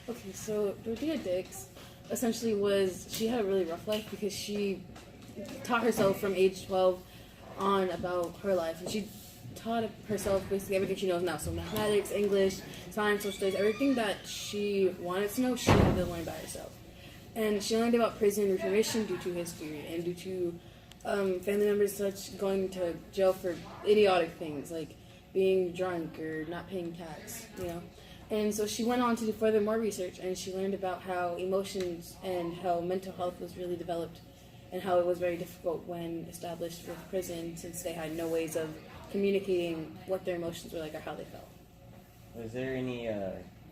Okay, so Dorothea Dix essentially she had a really rough life because she taught herself from age 12 on about her life, and she taught herself basically everything she knows now. So mathematics, English, science, social studies, everything that she wanted to know, she had to learn by herself. And she learned about prison reformation due to history and due to family members such going to jail for idiotic things like being drunk or not paying tax, you know. And so she went on to do further more research, and she learned about how emotions and how mental health was really developed, and how it was very difficult when established with prison, since they had no ways of communicating what their emotions were like or how they felt. Was there any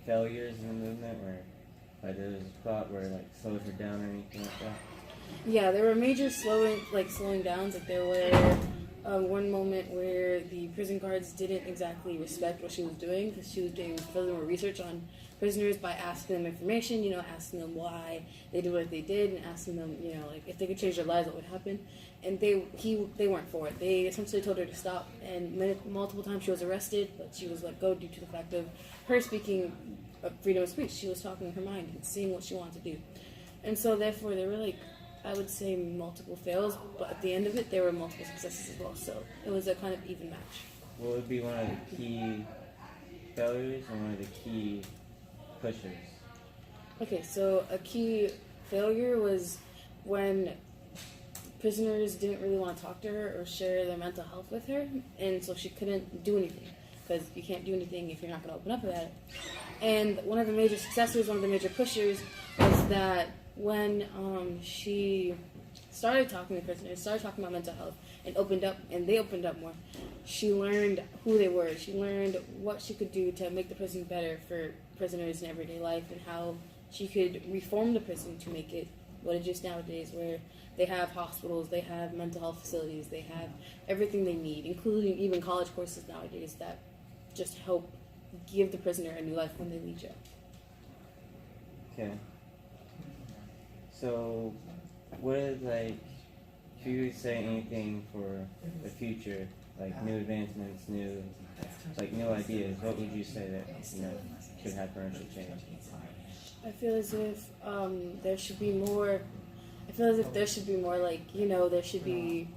failures in the movement where there was a spot where slowed her down or anything like that? Yeah, there were major slowing downs. Like there were one moment where the prison guards didn't exactly respect what she was doing, because she was doing further more research on prisoners by asking them information, asking them why they did what they did, and asking them, if they could change their lives, what would happen. And they weren't for it. They essentially told her to stop, and multiple times she was arrested, but she was let go due to the fact of her speaking freedom of speech. She was talking her mind and seeing what she wanted to do. And so therefore there were I would say multiple fails, but at the end of it there were multiple successes as well. So it was a kind of even match. What would be one of the key failures and one of the key pushers? Okay, so a key failure was when prisoners didn't really want to talk to her or share their mental health with her, and so she couldn't do anything, because you can't do anything if you're not going to open up about it. And one of the major successors, one of the major pushers, was that when she started talking to prisoners, started talking about mental health, and they opened up more, she learned who they were. She learned what she could do to make the prison better for prisoners in everyday life, and how she could reform the prison to make it what it is nowadays, where they have hospitals, they have mental health facilities, they have everything they need, including even college courses nowadays that just help give the prisoner a new life when they leave jail. Okay. So, what is if you would say anything for the future, new advancements, new ideas, what would you say that should happen or should change? I feel as if there should be more. I feel as if there should be more there should be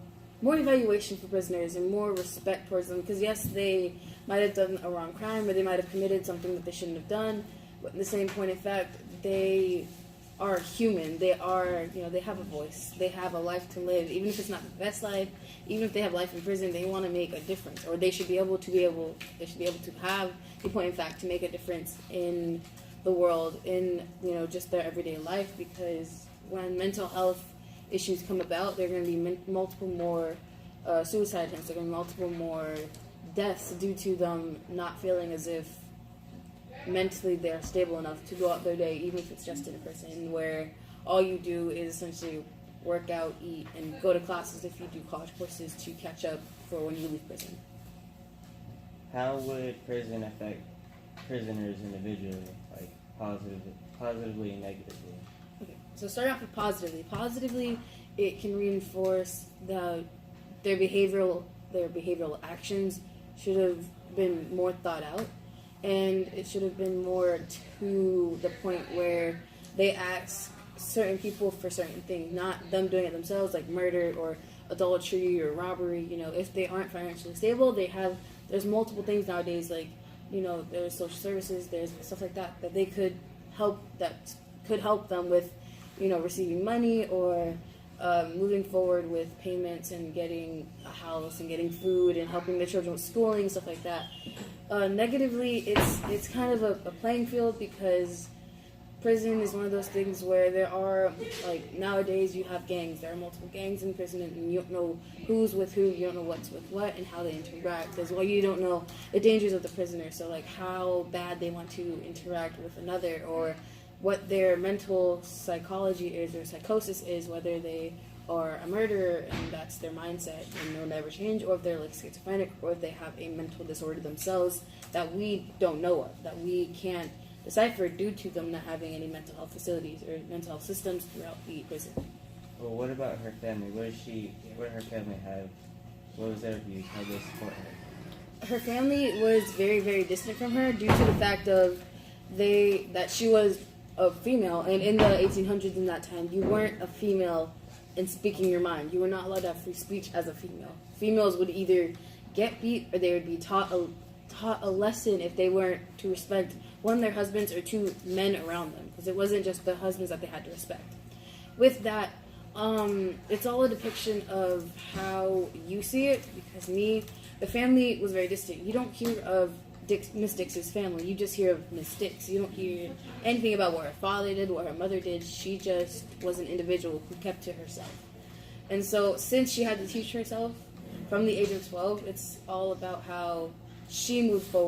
more evaluation for prisoners and more respect towards them. Because yes, they might have done a wrong crime, or they might have committed something that they shouldn't have done. But at the same point in fact, they are human. They are, they have a voice. They have a life to live. Even if it's not the best life, even if they have life in prison, they want to make a difference, or they should be able to have the point in fact to make a difference in the world, in just their everyday life. Because when mental health issues come about, there are going to be multiple more suicide attempts. There are going to be multiple more deaths due to them not feeling as if mentally they're stable enough to go out their day, even if it's just in a prison where all you do is essentially work out, eat, and go to classes if you do college courses to catch up for when you leave prison. How would prison affect prisoners individually, positively and negatively? Okay, so starting off with positively. Positively, it can reinforce their behavioral actions should have been more thought out, and it should have been more to the point where they ask certain people for certain things, not them doing it themselves, like murder or adultery or robbery. If they aren't financially stable, there's multiple things nowadays, there's social services, there's stuff like that they could help them with, receiving money or moving forward with payments and getting a house and getting food and helping their children with schooling, stuff like that. Negatively, it's kind of a playing field, because prison is one of those things where there are, nowadays you have gangs. There are multiple gangs in prison, and you don't know who's with who, you don't know what's with what, and how they interact, as well. You don't know the dangers of the prisoner, so how bad they want to interact with another, or what their mental psychology is or psychosis is, whether they are a murderer and that's their mindset and they'll never change, or if they're schizophrenic, or if they have a mental disorder themselves that we don't know of, that we can't decipher due to them not having any mental health facilities or mental health systems throughout the prison. Well, what about her family? What did her family have? What was their views? How did they support her? Her family was very, very distant from her due to the fact of that she was a female, and in the 1800s, in that time, you weren't a female and speaking your mind. You were not allowed to have free speech as a female. Females would either get beat or they would be taught a lesson if they weren't to respect one, their husbands, or two, men around them, because it wasn't just the husbands that they had to respect. With that, it's all a depiction of how you see it, because the family was very distinct. You don't hear of Miss Dix's family. You just hear of Miss Dix. You don't hear anything about what her father did, what her mother did. She just was an individual who kept to herself. And so since she had to teach herself from the age of 12, it's all about how she moved forward.